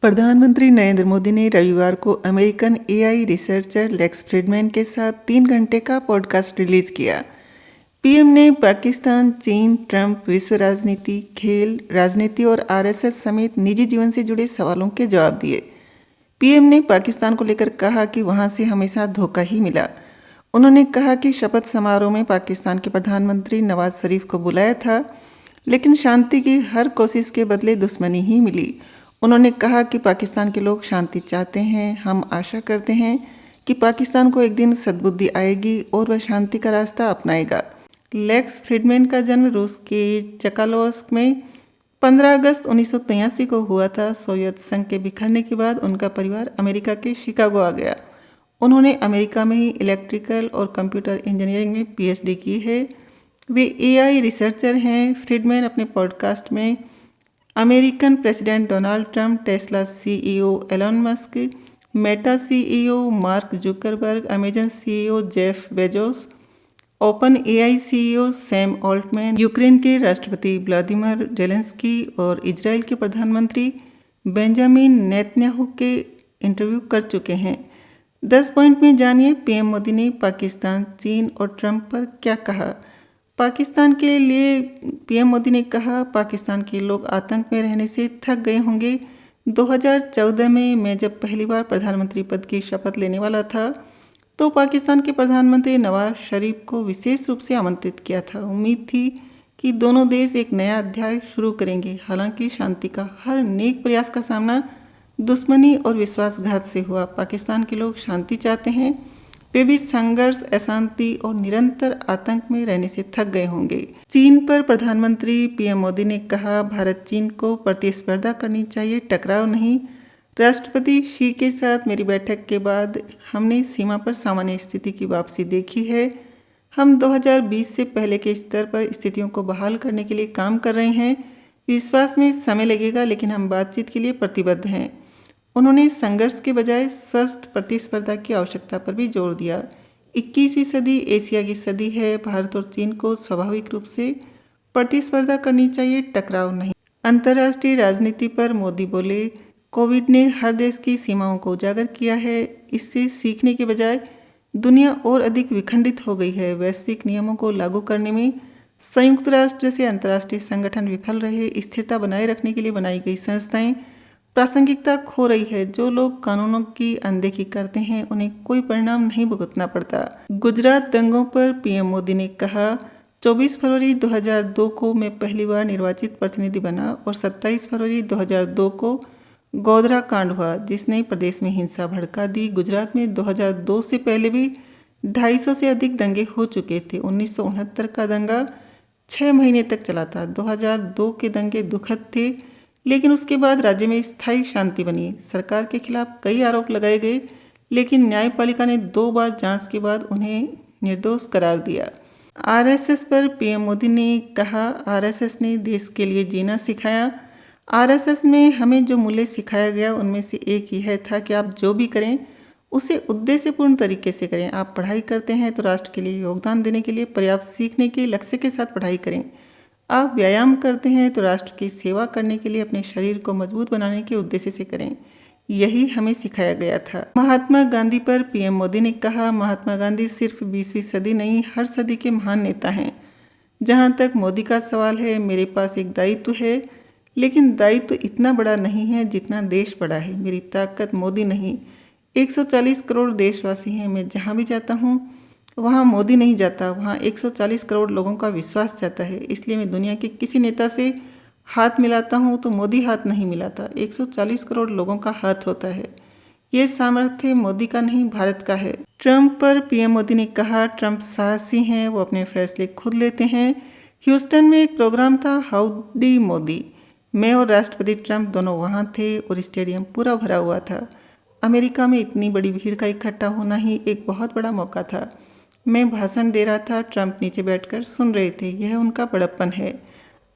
प्रधानमंत्री नरेंद्र मोदी ने रविवार को American AI researcher Lex Fridman के साथ 3 घंटे का पॉडकास्ट रिलीज किया। पीएम ने पाकिस्तान, चीन, ट्रंप, विश्व राजनीति, खेल, राजनीति और आरएसएस समेत निजी जीवन से जुड़े सवालों के जवाब दिए। पीएम ने पाकिस्तान को लेकर कहा कि वहां से हमेशा धोखा ही मिला। उन्होंने कहा कि शपथ समारोह में पाकिस्तान के प्रधानमंत्री नवाज शरीफ को बुलाया था, लेकिन शांति की हर कोशिश के बदले दुश्मनी ही मिली। उन्होंने कहा कि पाकिस्तान के लोग शांति चाहते हैं। हम आशा करते हैं कि पाकिस्तान को एक दिन सद्बुद्धि आएगी और वह शांति का रास्ता अपनाएगा। लेक्स फ्रीडमैन का जन्म रूस के चकालोस्क में 15 अगस्त 1983 को हुआ था। सोवियत संघ के बिखरने के बाद उनका परिवार अमेरिका के शिकागो आ गया। उन्होंने अमेरिका में ही इलेक्ट्रिकल और कंप्यूटर इंजीनियरिंग में पीएचडी की है। वे एआई रिसर्चर हैं। फ्रीडमैन अपने पॉडकास्ट में American president Donald Trump, Tesla CEO Elon Musk, Meta CEO Mark Zuckerberg, Amazon CEO Jeff Bezos, Open AI CEO Sam Altman, Ukraine के राष्ट्रपति व्लादिमीर जेलेंस्की और इजराइल के प्रधानमंत्री बेंजामिन नेतन्याहू के interview कर चुके हैं। 10 पॉइंट में जानिए पीएम मोदी ने पाकिस्तान, चीन और ट्रंप पर क्या कहा। पाकिस्तान के लिए पीएम मोदी ने कहा, पाकिस्तान के लोग आतंक में रहने से थक गए होंगे। 2014 में मैं जब पहली बार प्रधानमंत्री पद की शपथ लेने वाला था तो पाकिस्तान के प्रधानमंत्री नवाज शरीफ को विशेष रूप से आमंत्रित किया था। उम्मीद थी कि दोनों देश एक नया अध्याय शुरू करेंगे। हालांकि शांति का हर नेक प्रयास का सामना दुश्मनी और विश्वासघात से हुआ। पाकिस्तान के लोग शांति चाहते हैं। वे भी संघर्ष, अशांति और निरंतर आतंक में रहने से थक गए होंगे। चीन पर प्रधानमंत्री पीएम मोदी ने कहा, भारत चीन को प्रतिस्पर्धा करनी चाहिए, टकराव नहीं। राष्ट्रपति शी के साथ मेरी बैठक के बाद हमने सीमा पर सामान्य स्थिति की वापसी देखी है। हम 2020 से पहले के स्तर पर स्थितियों को बहाल करने के लिए काम कर रहे हैं। विश्वास में समय लगेगा, लेकिन हम बातचीत के लिए प्रतिबद्ध हैं। उन्होंने संघर्ष के बजाय स्वस्थ प्रतिस्पर्धा की आवश्यकता पर भी जोर दिया। 21वीं सदी एशिया की सदी है। भारत और चीन को स्वाभाविक रूप से प्रतिस्पर्धा करनी चाहिए, टकराव नहीं। अंतर्राष्ट्रीय राजनीति पर मोदी बोले, कोविड ने हर देश की सीमाओं को उजागर किया है। इससे सीखने के बजाय दुनिया और अधिक विखंडित हो गई है। वैश्विक नियमों को लागू करने में संयुक्त राष्ट्र जैसे अंतर्राष्ट्रीय संगठन विफल रहे। स्थिरता बनाए रखने के लिए बनाई गई संस्थाएं प्रासंगिकता खो रही है। जो लोग कानूनों की अनदेखी करते हैं उन्हें कोई परिणाम नहीं भुगतना पड़ता। गुजरात दंगों पर पीएम मोदी ने कहा, 24 फरवरी 2002 को मैं पहली बार निर्वाचित प्रतिनिधि बना और 27 फरवरी 2002 को गोधरा कांड हुआ, जिसने प्रदेश में हिंसा भड़का दी। गुजरात में 2002 से पहले भी 250 से अधिक दंगे हो चुके थे। 1969 का दंगा 6 महीने तक चला था। 2002 के दंगे दुखद थे, लेकिन उसके बाद राज्य में स्थायी शांति बनी। सरकार के खिलाफ कई आरोप लगाए गए, लेकिन न्यायपालिका ने 2 बार जांच के बाद उन्हें निर्दोष करार दिया। आरएसएस पर पीएम मोदी ने कहा, आरएसएस ने देश के लिए जीना सिखाया। आरएसएस में हमें जो मूल्य सिखाया गया उनमें से एक यह था कि आप जो भी करें उसे उद्देश्यपूर्ण तरीके से करें। आप पढ़ाई करते हैं तो राष्ट्र के लिए योगदान देने के लिए पर्याप्त सीखने के लक्ष्य के साथ पढ़ाई करें। आप व्यायाम करते हैं तो राष्ट्र की सेवा करने के लिए अपने शरीर को मजबूत बनाने के उद्देश्य से करें। यही हमें सिखाया गया था। महात्मा गांधी पर पीएम मोदी ने कहा, महात्मा गांधी सिर्फ 20वीं सदी नहीं, हर सदी के महान नेता हैं। जहां तक मोदी का सवाल है, मेरे पास एक दायित्व है, लेकिन दायित्व इतना बड़ा नहीं है जितना देश बड़ा है। मेरी ताकत मोदी नहीं, 140 करोड़ देशवासी हैं। मैं जहाँ भी जाता हूँ वहाँ मोदी नहीं जाता, वहाँ 140 करोड़ लोगों का विश्वास जाता है। इसलिए मैं दुनिया के किसी नेता से हाथ मिलाता हूँ तो मोदी हाथ नहीं मिलाता, 140 करोड़ लोगों का हाथ होता है। ये सामर्थ्य मोदी का नहीं, भारत का है। ट्रंप पर पीएम मोदी ने कहा, ट्रंप साहसी हैं, वो अपने फैसले खुद लेते हैं। ह्यूस्टन में एक प्रोग्राम था, हाउडी मोदी। मैं और राष्ट्रपति ट्रंप दोनों वहाँ थे और स्टेडियम पूरा भरा हुआ था। अमेरिका में इतनी बड़ी भीड़ का इकट्ठा होना ही एक बहुत बड़ा मौका था। मैं भाषण दे रहा था, ट्रंप नीचे बैठकर सुन रहे थे। यह उनका बड़प्पन है।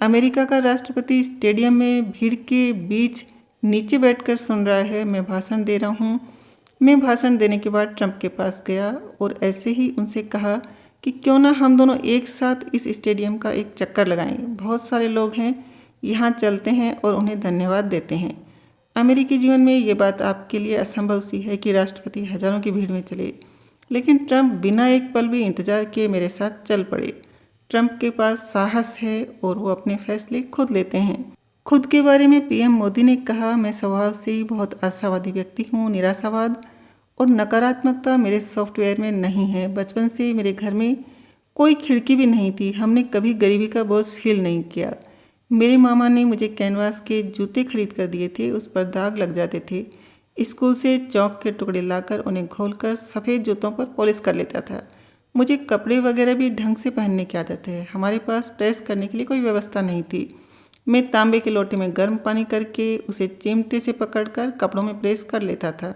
अमेरिका का राष्ट्रपति स्टेडियम में भीड़ के बीच नीचे बैठकर सुन रहा है। मैं भाषण दे रहा हूँ। मैं भाषण देने के बाद ट्रंप के पास गया और ऐसे ही उनसे कहा कि क्यों ना हम दोनों एक साथ इस स्टेडियम का एक चक्कर लगाएं। बहुत सारे लोग हैं, यहाँ चलते हैं और उन्हें धन्यवाद देते हैं। अमेरिकी जीवन में ये बात आपके लिए असंभव सी है कि राष्ट्रपति हजारों की भीड़ में चले, लेकिन ट्रंप बिना एक पल भी इंतजार किए मेरे साथ चल पड़े। ट्रंप के पास साहस है और वो अपने फैसले खुद लेते हैं। खुद के बारे में पीएम मोदी ने कहा, मैं स्वभाव से ही बहुत आशावादी व्यक्ति हूँ। निराशावाद और नकारात्मकता मेरे सॉफ्टवेयर में नहीं है। बचपन से मेरे घर में कोई खिड़की भी नहीं थी। हमने कभी गरीबी का बोझ फील नहीं किया। मेरे मामा ने मुझे कैनवास के जूते खरीद कर दिए थे, उस पर दाग लग जाते थे। स्कूल से चौक के टुकड़े लाकर उन्हें घोलकर सफ़ेद जूतों पर पॉलिश कर लेता था। मुझे कपड़े वगैरह भी ढंग से पहनने की आदत है। हमारे पास प्रेस करने के लिए कोई व्यवस्था नहीं थी। मैं तांबे के लोटे में गर्म पानी करके उसे चिमटे से पकड़कर कपड़ों में प्रेस कर लेता था।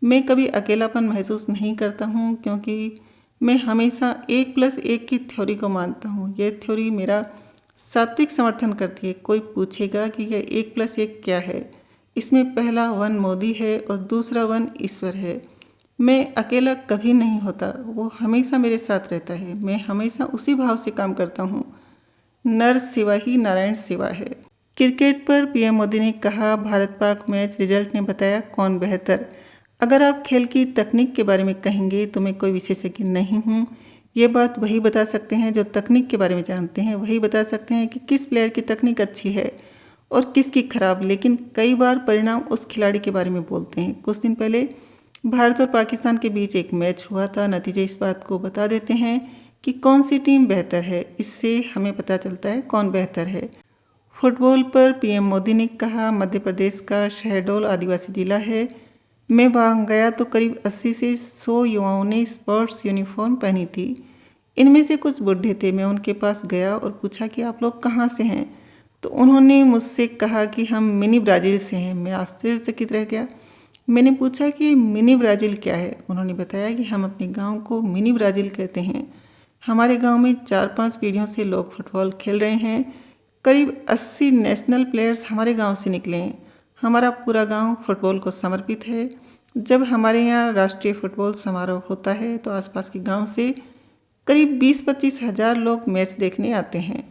मैं कभी अकेलापन महसूस नहीं करता हूँ, क्योंकि मैं हमेशा 1+1 की थ्योरी को मानता हूँ। यह थ्योरी मेरा सात्विक समर्थन करती है। कोई पूछेगा कि यह 1+1 क्या है? इसमें पहला 1 मोदी है और दूसरा 1 ईश्वर है। मैं अकेला कभी नहीं होता, वो हमेशा मेरे साथ रहता है। मैं हमेशा उसी भाव से काम करता हूँ। नर सेवा ही नारायण सेवा है। क्रिकेट पर पीएम मोदी ने कहा, भारत पाक मैच रिजल्ट ने बताया कौन बेहतर। अगर आप खेल की तकनीक के बारे में कहेंगे तो मैं कोई विशेषज्ञ नहीं हूँ। ये बात वही बता सकते हैं जो तकनीक के बारे में जानते हैं। वही बता सकते हैं कि किस प्लेयर की तकनीक अच्छी है और किसकी खराब। लेकिन कई बार परिणाम उस खिलाड़ी के बारे में बोलते हैं। कुछ दिन पहले भारत और पाकिस्तान के बीच एक मैच हुआ था। नतीजे इस बात को बता देते हैं कि कौन सी टीम बेहतर है। इससे हमें पता चलता है कौन बेहतर है। फुटबॉल पर पीएम मोदी ने कहा, मध्य प्रदेश का शहडोल आदिवासी जिला है। मैं वहाँ गया तो करीब 80 से 100 युवाओं ने स्पोर्ट्स यूनिफॉर्म पहनी थी। इनमें से कुछ बूढ़े थे। मैं उनके पास गया और पूछा कि आप लोग कहाँ से हैं, तो उन्होंने मुझसे कहा कि हम मिनी ब्राज़ील से हैं। मैं आश्चर्यचकित रह गया। मैंने पूछा कि मिनी ब्राज़ील क्या है। उन्होंने बताया कि हम अपने गांव को मिनी ब्राज़ील कहते हैं। हमारे गांव में 4-5 पीढ़ियों से लोग फुटबॉल खेल रहे हैं। करीब 80 नेशनल प्लेयर्स हमारे गांव से निकले हैं। हमारा पूरा गांव फुटबॉल को समर्पित है। जब हमारे यहाँ राष्ट्रीय फुटबॉल समारोह होता है तो आसपास के गांव से करीब 20-25 हज़ार लोग मैच देखने आते हैं।